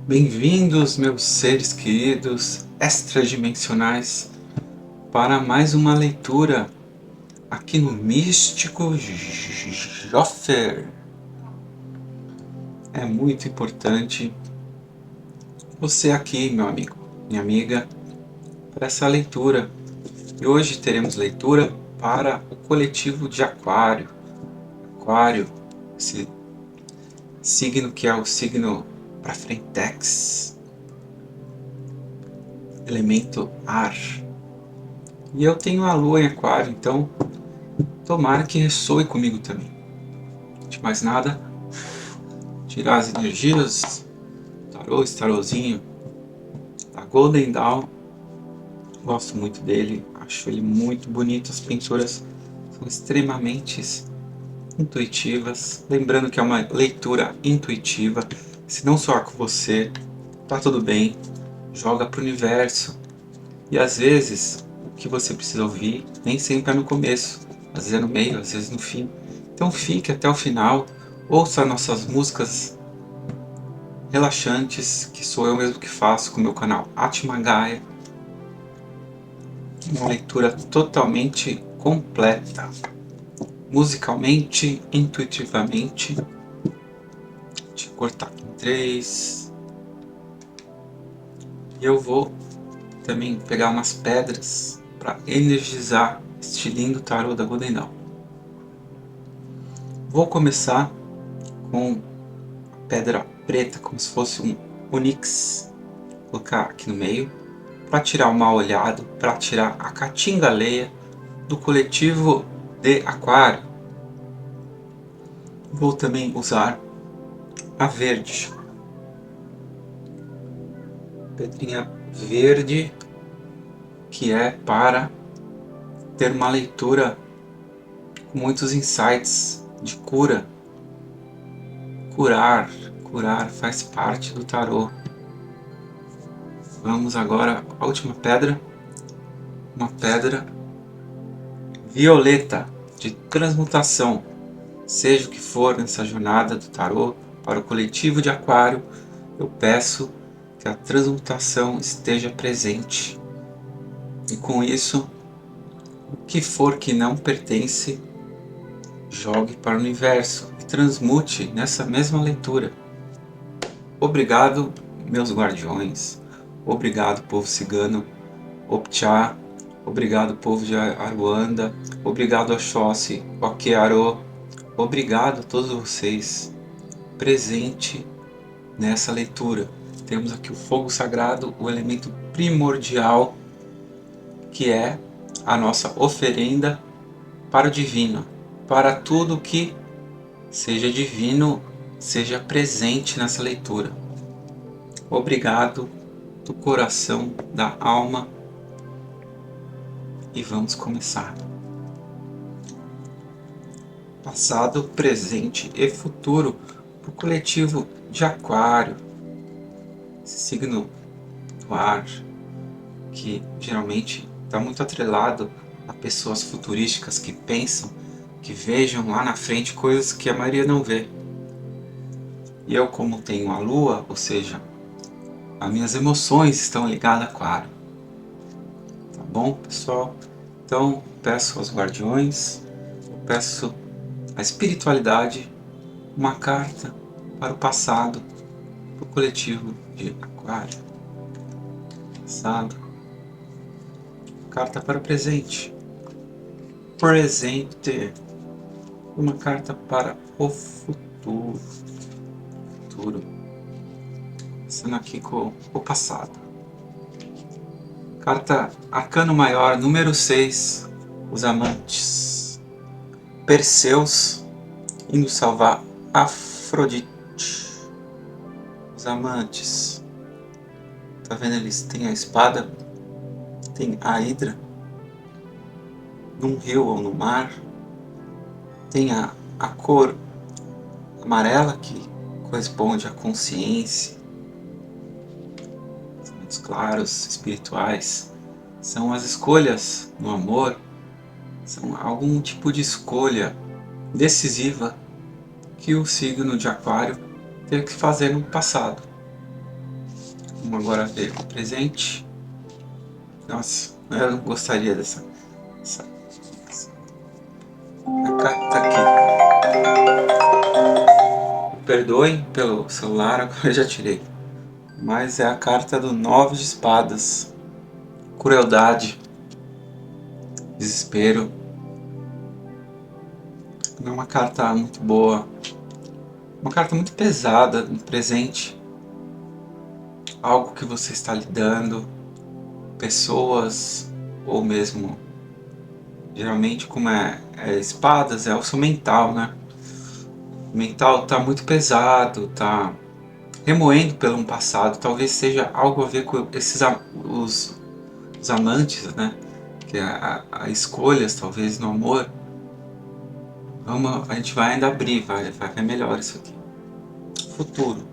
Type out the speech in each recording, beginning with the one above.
Bem-vindos, meus seres queridos extradimensionais, para mais uma leitura aqui no Místico Joffer. É muito importante você aqui, meu amigo, minha amiga, para essa leitura. E hoje teremos leitura para o coletivo de Aquário. Aquário, esse signo que é o signo para frentex, elemento ar. E eu tenho a lua em Aquário, então tomara que ressoe comigo também. De mais nada, tirar as energias, tarô, esse tarozinho da Golden Dawn. Gosto muito dele, acho ele muito bonito. As pinturas são extremamente intuitivas. Lembrando que é uma leitura intuitiva. Se não soar com você, tá tudo bem. Joga pro universo. E às vezes, o que você precisa ouvir nem sempre é no começo. Às vezes é no meio, às vezes no fim. Então fique até o final. Ouça nossas músicas relaxantes, que sou eu mesmo que faço com o meu canal Atmagaia. Uma leitura totalmente completa, musicalmente, intuitivamente. Deixa eu cortar aqui em 3. E eu vou também pegar umas pedras para energizar este lindo tarô da Golden Dawn. Vou começar com pedra preta, como se fosse um onix. Vou colocar aqui no meio, para tirar o mal olhado, para tirar a caatinga alheia do coletivo de Aquário. Vou também usar a verde, pedrinha verde, que é para ter uma leitura com muitos insights de cura. Curar faz parte do tarô. Vamos agora à última pedra, uma pedra violeta de transmutação. Seja o que for nessa jornada do tarô para o coletivo de Aquário, eu peço que a transmutação esteja presente. E com isso, o que for que não pertence, jogue para o universo e transmute nessa mesma leitura. Obrigado, meus guardiões. Obrigado, povo cigano. Optcha. Obrigado, povo de Aruanda. Obrigado, Oxóssi, Okearô. Obrigado a todos vocês presente nessa leitura. Temos aqui o fogo sagrado, o elemento primordial, que é a nossa oferenda para o divino, para tudo que seja divino, seja presente nessa leitura. Obrigado do coração, da alma, e vamos começar. Passado, presente e futuro para o coletivo de Aquário, esse signo do ar, que geralmente está muito atrelado a pessoas futurísticas que pensam, que vejam lá na frente coisas que a maioria não vê. E eu, como tenho a lua, ou seja, as minhas emoções estão ligadas a Aquário. Tá bom, pessoal? Então, peço aos guardiões, peço à espiritualidade uma carta para o passado, para o coletivo de Aquário. Passado. Carta para o presente. Presente. Uma carta para o futuro. Começando aqui com o passado. Carta Arcano Maior, número 6. Os amantes. Perseus indo salvar Afrodite. Os amantes. Tá vendo? Eles têm a espada. Tem a hidra. Num rio ou no mar. Tem a cor amarela, que corresponde à consciência. Os claros espirituais são as escolhas no amor, são algum tipo de escolha decisiva que o signo de Aquário teve que fazer no passado. Vamos agora ver o presente. Nossa, eu gostaria dessa. A carta tá aqui. Perdoem pelo celular, agora eu já tirei. Mas é a carta do 9 de espadas. Crueldade. Desespero. Não é uma carta muito boa. Uma carta muito pesada no presente. Algo que você está lidando. Pessoas. Ou mesmo... Geralmente, como é espadas, é o seu mental, né? O mental tá muito pesado, tá remoendo pelo um passado. Talvez seja algo a ver com os amantes, né? Que é a escolhas, talvez, no amor. A gente vai ainda abrir, vai ver melhor isso aqui. Futuro.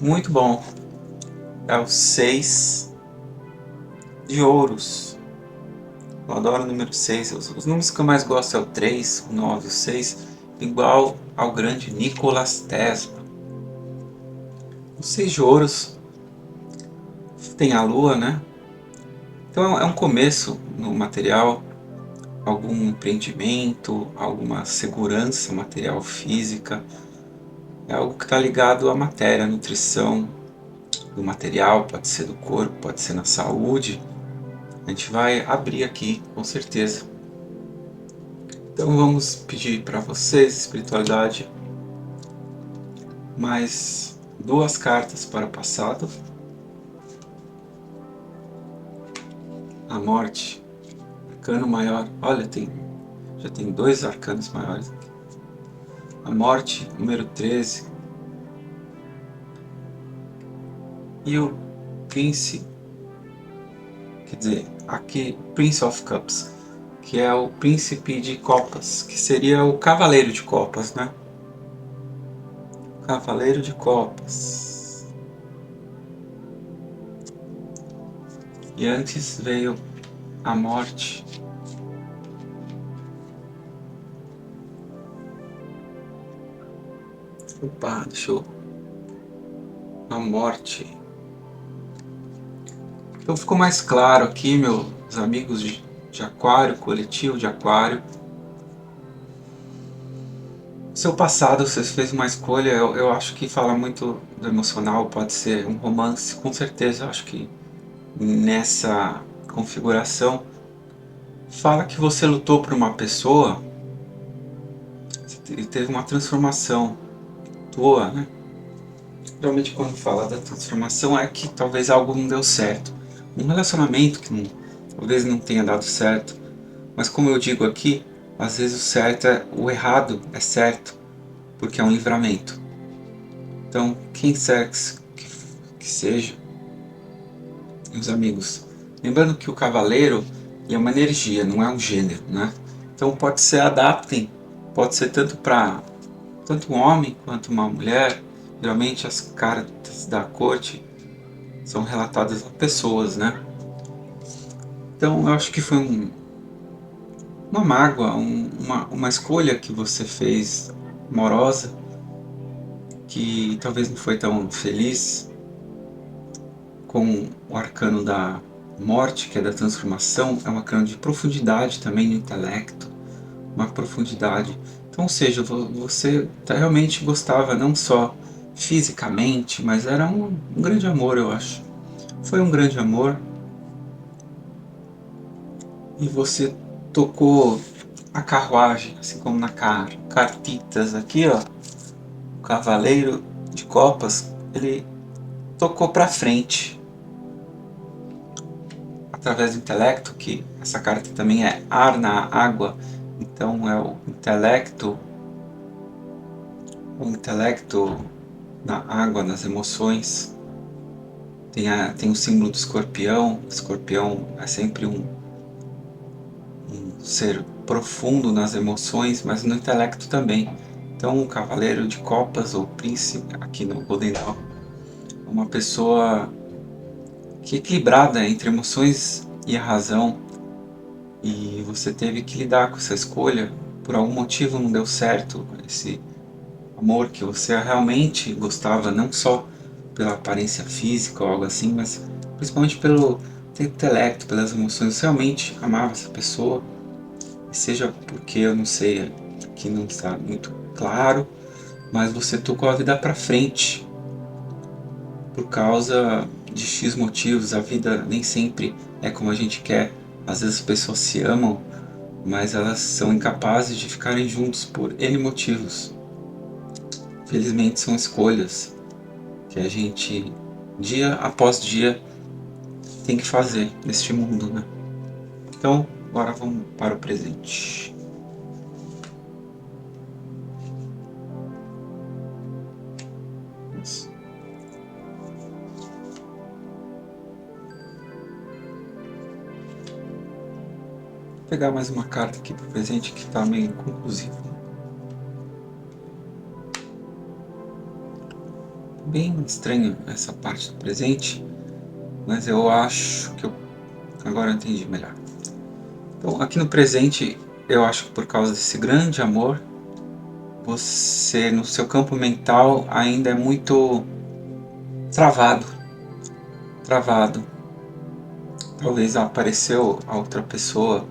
Muito bom. É o 6 de ouros. Eu adoro o número 6. Os números que eu mais gosto é o 3, o 9, o 6. Igual ao grande Nikola Tesla. O 6 de ouros tem a lua, né? Então é um começo no material, algum empreendimento, alguma segurança material física. É algo que está ligado à matéria, à nutrição do material, pode ser do corpo, pode ser na saúde. A gente vai abrir aqui, com certeza. Então vamos pedir para vocês, espiritualidade, mais 2 cartas para o passado. A morte, arcano maior. Olha, já tem 2 arcanos maiores aqui. A morte, número 13. E o Prince, quer dizer, aqui Prince of Cups, que é o príncipe de copas, que seria o cavaleiro de copas, né? Cavaleiro de copas. E antes veio a morte. Opa, deixa eu... A morte. Então ficou mais claro aqui, meus amigos de aquário, coletivo de aquário. Seu passado, você fez uma escolha, eu acho que fala muito do emocional, pode ser um romance, com certeza. Eu acho que nessa configuração fala que você lutou por uma pessoa e teve uma transformação tua, né? Geralmente quando fala da transformação é que talvez algo não deu certo. Um relacionamento que talvez não tenha dado certo. Mas como eu digo aqui, às vezes o errado é certo, porque é um livramento. Então, quem quer que seja, meus amigos, lembrando que o cavaleiro é uma energia, não é um gênero, né? Então pode ser adaptem, pode ser tanto um homem quanto uma mulher. Geralmente as cartas da corte são relatadas a pessoas, né? Então eu acho que foi uma mágoa, uma escolha que você fez amorosa, que talvez não foi tão feliz, com o arcano da morte, que é da transformação. É um arcano de profundidade também no intelecto, uma profundidade. Então, ou seja, você realmente gostava não só fisicamente, mas era um grande amor, eu acho. Foi um grande amor. E você tocou a carruagem, assim como na cartitas aqui, ó. O cavaleiro de copas, ele tocou para frente. Através do intelecto, que essa carta também é ar na água. Então é o intelecto na água, nas emoções. Tem o símbolo do escorpião. O escorpião é sempre um ser profundo nas emoções, mas no intelecto também. Então o cavaleiro de copas, ou príncipe, aqui no Golden Dawn, é uma pessoa que é equilibrada entre emoções e a razão. E você teve que lidar com essa escolha, por algum motivo não deu certo esse amor que você realmente gostava, não só pela aparência física ou algo assim, mas principalmente pelo teu intelecto, pelas emoções. Você realmente amava essa pessoa, seja porque eu não sei, que não está muito claro, mas você tocou a vida para frente por causa de X motivos. A vida nem sempre é como a gente quer. Às vezes as pessoas se amam, mas elas são incapazes de ficarem juntos por N motivos. Felizmente são escolhas que a gente, dia após dia, tem que fazer neste mundo, né? Então, agora vamos para o presente. Isso. Vou pegar mais uma carta aqui para o presente que está meio inconclusivo. Bem estranho essa parte do presente, mas eu acho que eu agora entendi melhor. Então, aqui no presente, eu acho que por causa desse grande amor, você no seu campo mental ainda é muito travado. Talvez apareceu a outra pessoa,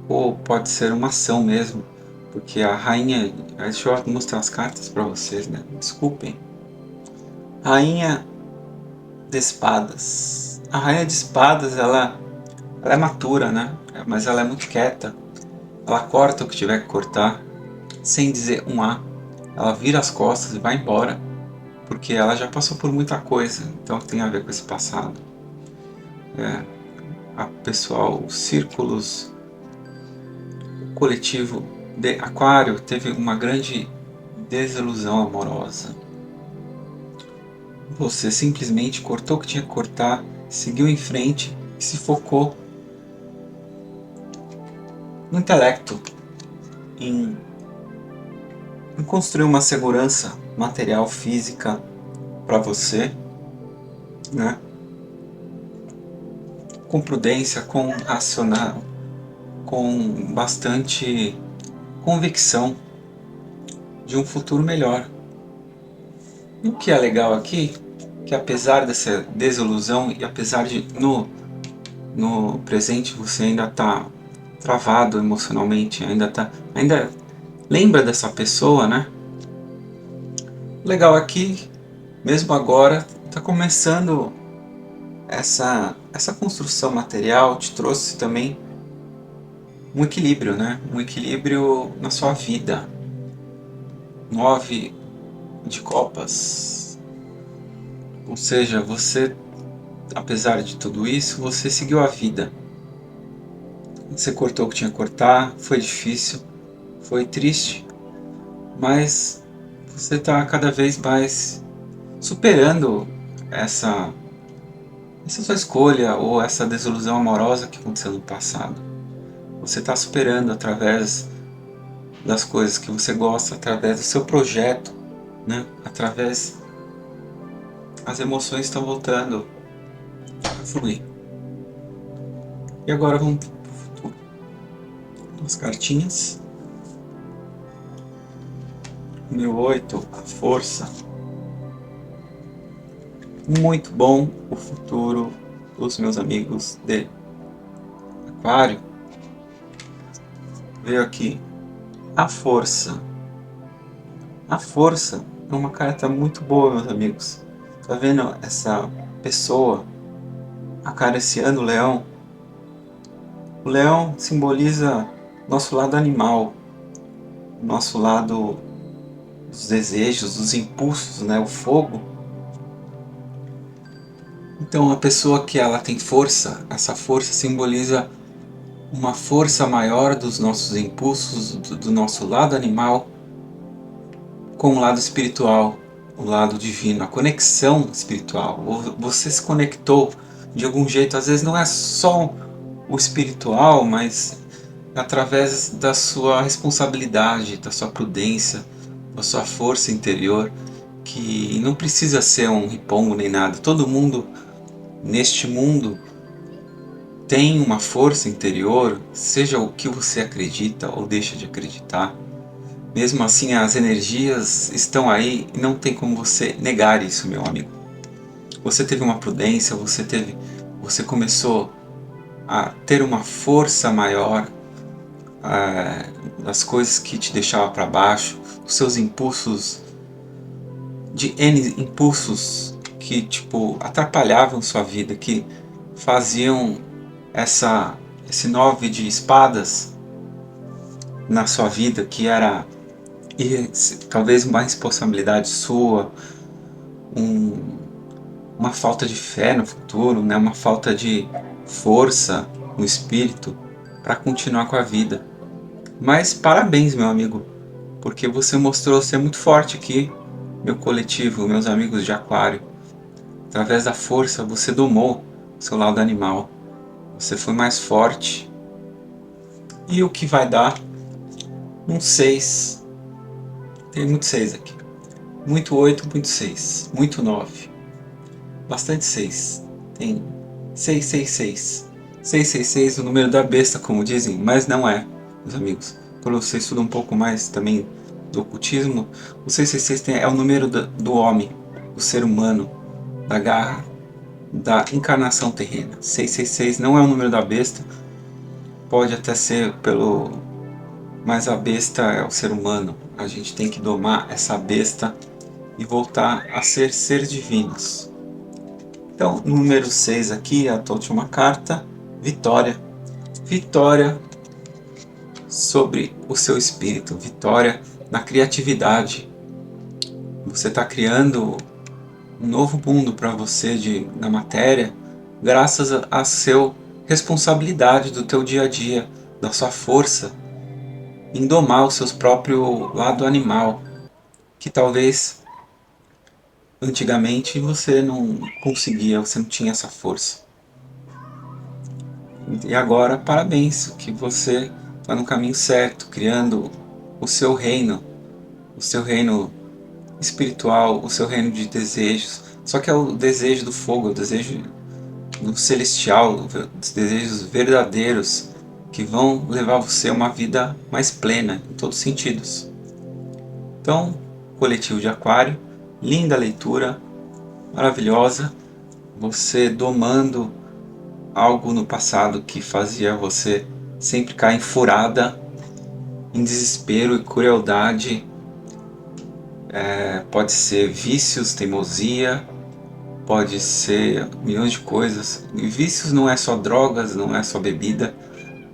ou pode ser uma ação mesmo, porque a rainha, deixa eu mostrar as cartas para vocês, né? Desculpem. Rainha de espadas. A rainha de espadas, ela é matura, né? Mas ela é muito quieta. Ela corta o que tiver que cortar, sem dizer um A. Ela vira as costas e vai embora, porque ela já passou por muita coisa, então tem a ver com esse passado. A pessoal, os círculos, o coletivo de Aquário teve uma grande desilusão amorosa. Você simplesmente cortou o que tinha que cortar, seguiu em frente e se focou no intelecto, em construir uma segurança material, física para você, né? Com prudência, com racional, com bastante convicção de um futuro melhor. E o que é legal aqui, que apesar dessa desilusão e apesar de no presente você ainda está travado emocionalmente, ainda lembra dessa pessoa, né? O legal aqui, mesmo agora, está começando essa construção material, te trouxe também um equilíbrio, né? Um equilíbrio na sua vida. 9 de copas. Ou seja, você, apesar de tudo isso, você seguiu a vida. Você cortou o que tinha que cortar, foi difícil, foi triste, mas você está cada vez mais superando essa sua escolha ou essa desilusão amorosa que aconteceu no passado. Você está superando através das coisas que você gosta, através do seu projeto, né? Através, as emoções estão voltando a fluir. E agora vamos para o futuro. Duas cartinhas. Número 8, a força. Muito bom o futuro dos meus amigos de Aquário. Veio aqui a força. A força é uma carta muito boa, meus amigos. Tá vendo essa pessoa acariciando o leão? O leão simboliza nosso lado animal, nosso lado dos desejos, dos impulsos, né? O fogo. Então a pessoa que ela tem força, essa força simboliza uma força maior dos nossos impulsos, do nosso lado animal, com o lado espiritual, o lado divino, a conexão espiritual. Você se conectou de algum jeito, às vezes não é só o espiritual, mas através da sua responsabilidade, da sua prudência, da sua força interior, que não precisa ser um ripongo nem nada. Todo mundo neste mundo tem uma força interior, seja o que você acredita ou deixa de acreditar. Mesmo assim, as energias estão aí e não tem como você negar isso, meu amigo. você teve uma prudência, você começou a ter uma força maior das coisas que te deixavam para baixo, dos seus impulsos, de N impulsos que tipo atrapalhavam sua vida, que faziam esse 9 de espadas na sua vida, que era talvez uma responsabilidade sua, uma falta de fé no futuro, né? Uma falta de força no espírito para continuar com a vida. Mas parabéns, meu amigo, porque você mostrou ser muito forte aqui, meu coletivo, meus amigos de Aquário. Através da força, você domou o seu lado animal. Você foi mais forte. E o que vai dar? Um 6. Tem muito 6 aqui. Muito 8, muito 6. Muito 9. Bastante 6. Tem 666. 666, o número da besta, como dizem, mas não é, meus amigos. Quando você estuda um pouco mais também do ocultismo, o 666 é o número do homem, do ser humano, da garra, da encarnação terrena. 666 não é o número da besta, pode até ser mas a besta é o ser humano. A gente tem que domar essa besta e voltar a ser seres divinos. Então, número 6 aqui, a última carta, vitória. Vitória sobre o seu espírito, vitória na criatividade. Você está criando um novo mundo para você na matéria, graças a sua responsabilidade do teu dia a dia, da sua força em domar o seu próprio lado animal, que talvez antigamente você não conseguia, você não tinha essa força. E agora, parabéns, que você está no caminho certo, criando o seu reino espiritual, o seu reino de desejos. Só que é o desejo do fogo, o desejo do celestial, os desejos verdadeiros que vão levar você a uma vida mais plena em todos os sentidos. Então, Coletivo de Aquário, linda leitura, maravilhosa, você domando algo no passado que fazia você sempre cair em furada, em desespero e crueldade. Pode ser vícios, teimosia, pode ser milhões de coisas. E vícios não é só drogas, não é só bebida,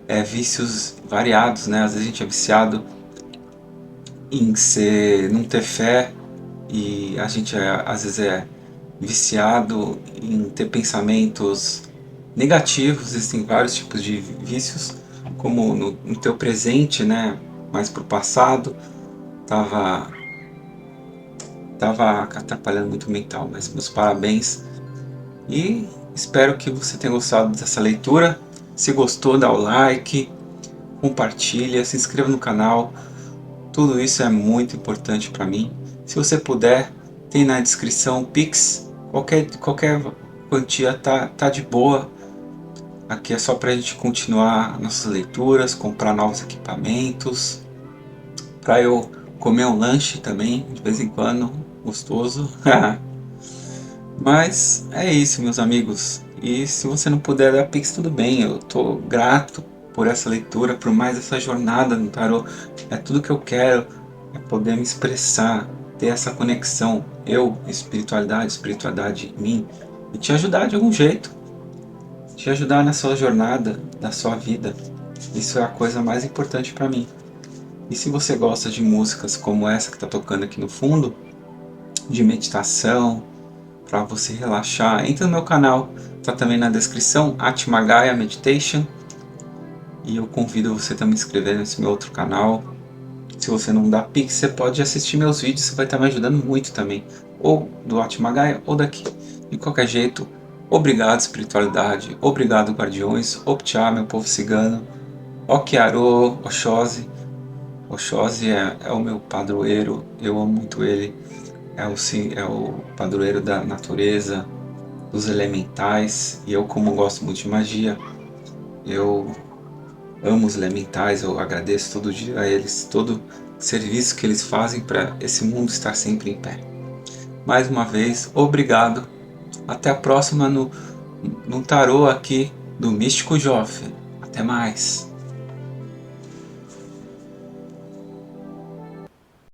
é vícios variados, né? Às vezes a gente é viciado em não ter fé, e a gente às vezes é viciado em ter pensamentos negativos. Existem vários tipos de vícios, como no teu presente, né? Mais pro passado, tava atrapalhando muito o mental, mas meus parabéns e espero que você tenha gostado dessa leitura. Se gostou, dá o like, compartilha, se inscreva no canal, tudo isso é muito importante para mim. Se você puder, tem na descrição Pix, qualquer quantia tá de boa. Aqui é só para a gente continuar nossas leituras, comprar novos equipamentos, para eu comer um lanche também, de vez em quando, gostoso. Mas é isso, meus amigos. E se você não puder dar Pix, tudo bem. Eu tô grato por essa leitura, por mais essa jornada no tarô. É tudo que eu quero, é poder me expressar, ter essa conexão, eu, espiritualidade em mim, e te ajudar de algum jeito. Te ajudar na sua jornada, da sua vida. Isso é a coisa mais importante para mim. E se você gosta de músicas como essa que está tocando aqui no fundo, de meditação, para você relaxar, entra no meu canal, tá também na descrição, Atmagaya Meditation, e eu convido você também a se inscrever nesse meu outro canal. Se você não dá Pix, você pode assistir meus vídeos, você vai estar me ajudando muito também, ou do Atmagaya ou daqui. De qualquer jeito, obrigado espiritualidade, obrigado guardiões, Optcha, meu povo cigano, Okiaro, Oxóssi. Oxóssi é o meu padroeiro, eu amo muito ele. É o padroeiro da natureza, dos elementais, e eu, como gosto muito de magia, eu amo os elementais, eu agradeço todo dia a eles, todo serviço que eles fazem para esse mundo estar sempre em pé. Mais uma vez, obrigado Até a próxima no tarô aqui do Místico Joffre. Até mais.